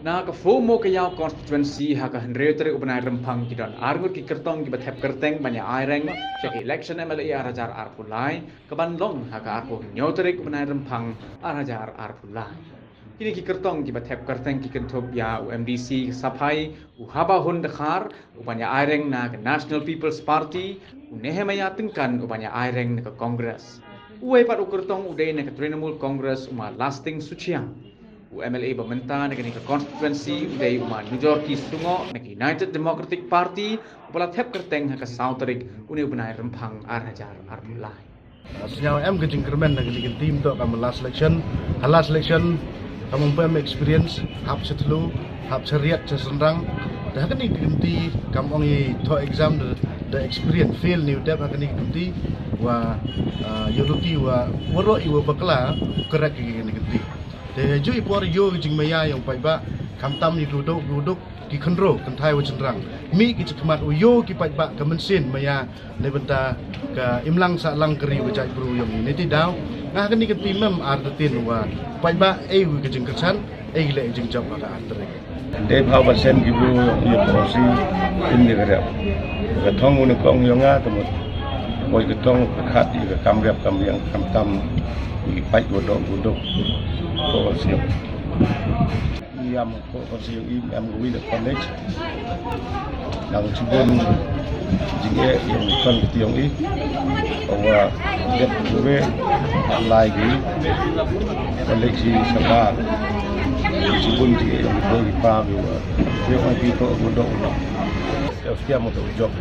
Na ka FOMO ka yaw constituency ha ka henretere ubanay rempang kidan argut ki kertong ki bathep kerteng banya aireng shek election MLA arajar arpulai kabanlong ha ka arpo nyotere ubanay rempang arajar arpulai kini ki kertong ki bathep kerteng ki kenthop ya UMDC sapai uhaba hun dekhar ubanya aireng na ka National People's Party unehe maya tengkan ubanya aireng na ka Congress uwe pat ukertong uday na ka Trinamool Congress uma lasting suciang UMLA Bamenta negani ka constituency uday uma Nujorki Sungo nag United Democratic Party upalat hep kerteng ha ka Sauterik uni ubnai rempang arhajar arpulai. Senyawa em gejing kermen nag ligin team to kam last election kam pem experience hap setelu hap seriat sesenrang dah kan digenti kam ongi to exam the experience fail new dep akan digenti wa yoruti wa woro iwa bakla kerak digenti de ju ipor yo jing maya yang pai ba kam tam ni duduk ki khandro kan thai wa chenrang mi ki chikmat yo ki pai ba ka mensin maya ne benta ka imlang sa lang keri wa chai bru yang ni ti daw ngah kan ni kan timem artin wa pai ba e wi ki jing kersan e le jing job ka antre de phao ba sen ki bru yo policy in ni ga ka thong un kong yo nga to mo oi ka tong ka khat ka kam rep kam yang kam tam ki pai wa dok policy yang policy yang we the college yang cibun jinge yang kan tiong i bahwa get we lagi koleksi sabar cibun jinge yang bagi pa we orang people bodoh ya setiap motor job